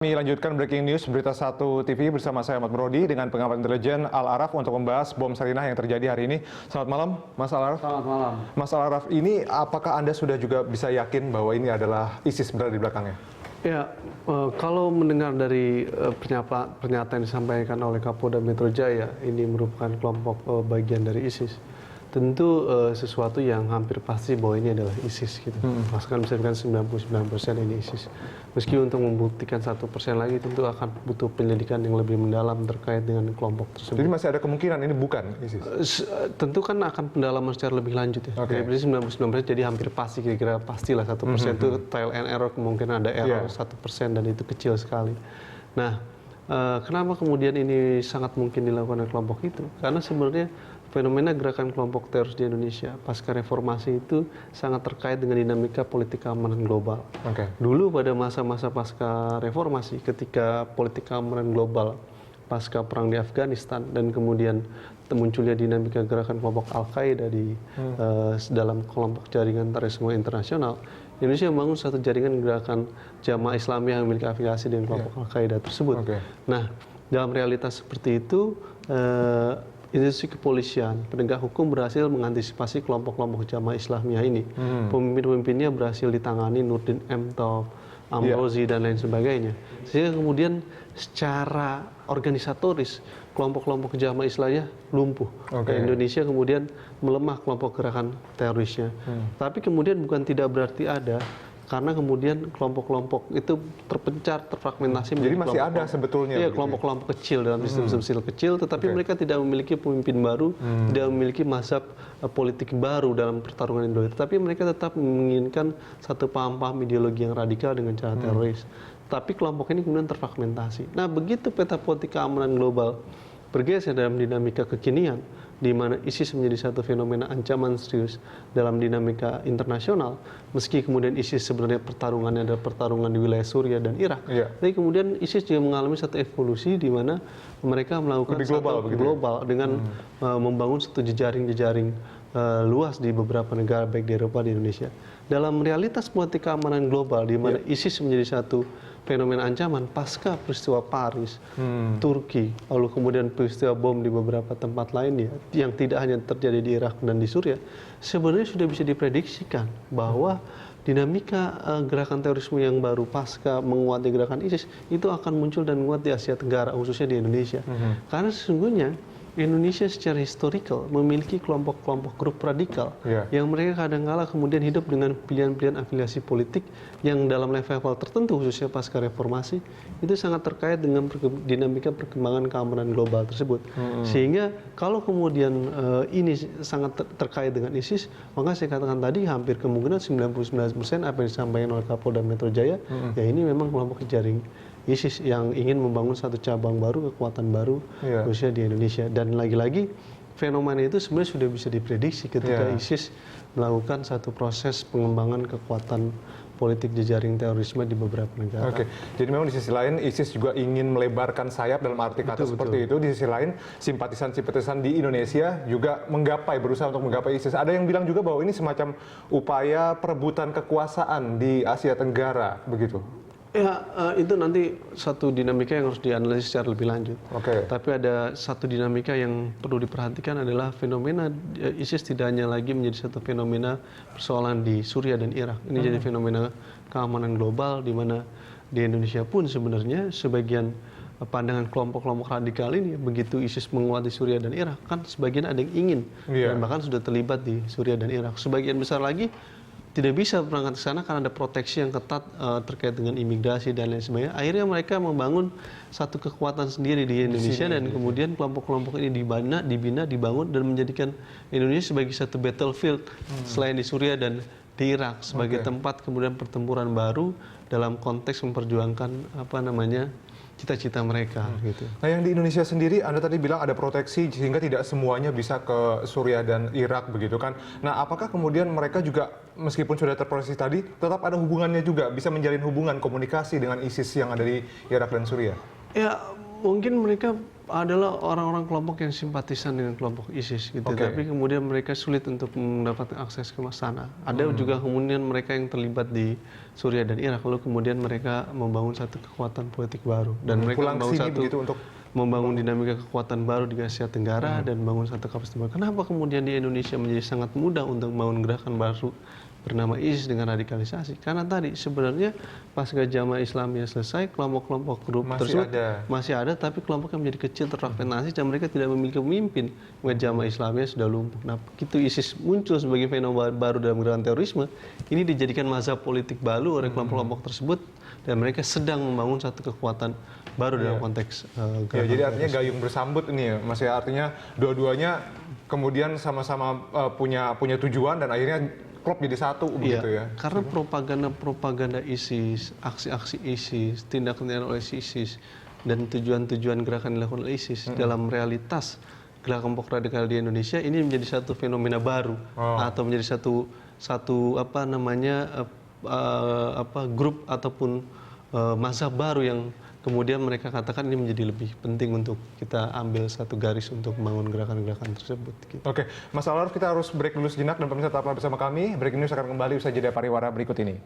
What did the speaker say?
Kami lanjutkan breaking news Berita 1 TV bersama saya Ahmad Brody dengan pengamat intelijen Al-Araf untuk membahas bom Sarinah yang terjadi hari ini. Selamat malam, Mas Al-Araf. Selamat malam. Mas Al-Araf, ini apakah Anda sudah juga bisa yakin bahwa ini adalah ISIS berada di belakangnya? Ya, kalau mendengar dari pernyataan yang disampaikan oleh Kapolda Metro Jaya, ini merupakan kelompok bagian dari ISIS. Tentu sesuatu yang hampir pasti bahwa ini adalah ISIS gitu. Bahkan bisa dikatakan 99% ini ISIS. Meski untuk membuktikan 1% lagi tentu akan butuh penyelidikan yang lebih mendalam terkait dengan kelompok tersebut. Jadi masih ada kemungkinan ini bukan ISIS? Tentu kan akan pendalaman secara lebih lanjut ya. Okay. Jadi 99% jadi hampir pasti, kira-kira pastilah 1% itu trial and error, kemungkinan ada error 1% dan itu kecil sekali. Nah, kenapa kemudian ini sangat mungkin dilakukan oleh kelompok itu? Karena sebenarnya fenomena gerakan kelompok teroris di Indonesia pasca reformasi itu sangat terkait dengan dinamika politik keamanan global. Okay. Dulu pada masa-masa pasca reformasi, ketika politik keamanan global pasca perang di Afghanistan dan kemudian munculnya dinamika gerakan kelompok Al-Qaeda di dalam kelompok jaringan terorisme internasional, Indonesia membangun satu jaringan gerakan Jamaah Islamiyah yang memiliki afiliasi dengan kelompok Al-Qaeda tersebut. Okay. Nah, dalam realitas seperti itu, institusi kepolisian, penegak hukum berhasil mengantisipasi kelompok-kelompok Jamaah Islamiyah ini. Pemimpin-pemimpinnya berhasil ditangani, Nurdin M. Top, Amrozi, dan lain sebagainya. Sehingga kemudian secara organisatoris, kelompok-kelompok Jamaah Islamiyah lumpuh. Okay. Dan Indonesia kemudian melemah kelompok gerakan terorisnya. Tapi kemudian bukan tidak berarti ada, karena kemudian kelompok-kelompok itu terpencar, terfragmentasi. Jadi masih ada sebetulnya. Iya, kelompok-kelompok kecil dalam sistem kecil, tetapi mereka tidak memiliki pemimpin baru, tidak memiliki mazhab politik baru dalam pertarungan Indonesia. Tetapi mereka tetap menginginkan satu paham-paham ideologi yang radikal dengan cara teroris. Tapi kelompok ini kemudian terfragmentasi. Nah, begitu peta politik keamanan global bergeser dalam dinamika kekinian, di mana ISIS menjadi satu fenomena ancaman serius dalam dinamika internasional, meski kemudian ISIS sebenarnya pertarungannya adalah pertarungan di wilayah Suriah dan Irak. Tapi kemudian ISIS juga mengalami satu evolusi di mana mereka melakukan global dengan membangun satu jejaring-jejaring luas di beberapa negara, baik di Eropa dan di Indonesia. Dalam realitas politik keamanan global, di mana ISIS menjadi satu fenomena ancaman pasca peristiwa Paris, Turki, lalu kemudian peristiwa bom di beberapa tempat lainnya yang tidak hanya terjadi di Irak dan di Suriah, sebenarnya sudah bisa diprediksikan bahwa dinamika gerakan terorisme yang baru pasca menguatnya gerakan ISIS itu akan muncul dan menguat di Asia Tenggara, khususnya di Indonesia. Karena sesungguhnya Indonesia secara historical memiliki kelompok-kelompok grup radikal yang mereka kadang-kala kemudian hidup dengan pilihan-pilihan afiliasi politik yang dalam level tertentu, khususnya pasca reformasi, itu sangat terkait dengan dinamika perkembangan keamanan global tersebut. Sehingga kalau kemudian ini sangat terkait dengan ISIS, maka saya katakan tadi hampir kemungkinan 99% apa yang disampaikan oleh Kapolda Metro Jaya, ya ini memang kelompok jaring ISIS yang ingin membangun satu cabang baru, kekuatan baru khususnya di Indonesia. Dan lagi-lagi fenomena itu sebenarnya sudah bisa diprediksi ketika ISIS melakukan satu proses pengembangan kekuatan politik jejaring terorisme di beberapa negara. Oke, jadi memang di sisi lain ISIS juga ingin melebarkan sayap dalam arti kata seperti itu. Di sisi lain simpatisan-simpatisan di Indonesia juga berusaha untuk menggapai ISIS. Ada yang bilang juga bahwa ini semacam upaya perebutan kekuasaan di Asia Tenggara, begitu. Ya, itu nanti satu dinamika yang harus dianalisis secara lebih lanjut. Tapi ada satu dinamika yang perlu diperhatikan adalah fenomena ISIS tidak hanya lagi menjadi satu fenomena persoalan di Suriah dan Irak. Ini jadi fenomena keamanan global di mana di Indonesia pun sebenarnya sebagian pandangan kelompok-kelompok radikal ini, begitu ISIS menguat di Suriah dan Irak, kan sebagian ada yang ingin dan bahkan sudah terlibat di Suriah dan Irak. Sebagian besar lagi tidak bisa berangkat ke sana karena ada proteksi yang ketat terkait dengan imigrasi dan lain sebagainya. Akhirnya mereka membangun satu kekuatan sendiri di Indonesia dan kemudian kelompok-kelompok ini dibina, dibangun dan menjadikan Indonesia sebagai satu battlefield selain di Suriah dan di Irak sebagai tempat kemudian pertempuran baru dalam konteks memperjuangkan cita-cita mereka gitu. Nah, yang di Indonesia sendiri, Anda tadi bilang ada proteksi sehingga tidak semuanya bisa ke Suriah dan Irak begitu kan. Nah, apakah kemudian mereka juga meskipun sudah terproteksi tadi, tetap ada hubungannya juga, bisa menjalin hubungan komunikasi dengan ISIS yang ada di Irak dan Suriah? Ya, Mungkin mereka adalah orang-orang kelompok yang simpatisan dengan kelompok ISIS gitu, tapi kemudian mereka sulit untuk mendapatkan akses ke sana. Ada juga kemudian mereka yang terlibat di Suriah dan Irak, lalu kemudian mereka membangun satu kekuatan politik baru dan mereka membangun dinamika kekuatan baru di Asia Tenggara dan membangun satu kapasitas baru. Kenapa kemudian di Indonesia menjadi sangat mudah untuk membangun gerakan baru bernama ISIS dengan radikalisasi? Karena tadi sebenarnya pasca Jamaah Islamiyah selesai, kelompok-kelompok grup tersebut masih ada, tapi kelompoknya menjadi kecil, terfragmentasi, dan mereka tidak memiliki pemimpin. Jamaah Islamiyah sudah lumpuh. Nah, begitu ISIS muncul sebagai fenomena baru dalam gerakan terorisme, ini dijadikan mazhab politik baru oleh kelompok-kelompok tersebut, dan mereka sedang membangun satu kekuatan baru dalam konteks ya, jadi artinya gayung bersambut ini ya, Mas ya, artinya dua-duanya kemudian sama-sama punya tujuan dan akhirnya klop jadi satu begitu ya. Karena propaganda ISIS, aksi-aksi ISIS, tindakan oleh ISIS, dan tujuan-tujuan gerakan dilakukan oleh ISIS dalam realitas gerakan kelompok radikal di Indonesia ini menjadi satu fenomena baru atau menjadi satu grup ataupun mazhab baru yang kemudian mereka katakan ini menjadi lebih penting untuk kita ambil satu garis untuk membangun gerakan-gerakan tersebut. Gitu. Oke, Mas Al-Araf, kita harus break dulu sejenak dan pemirsa tetaplah bersama kami. Breaking News akan kembali usai jeda pariwara berikut ini.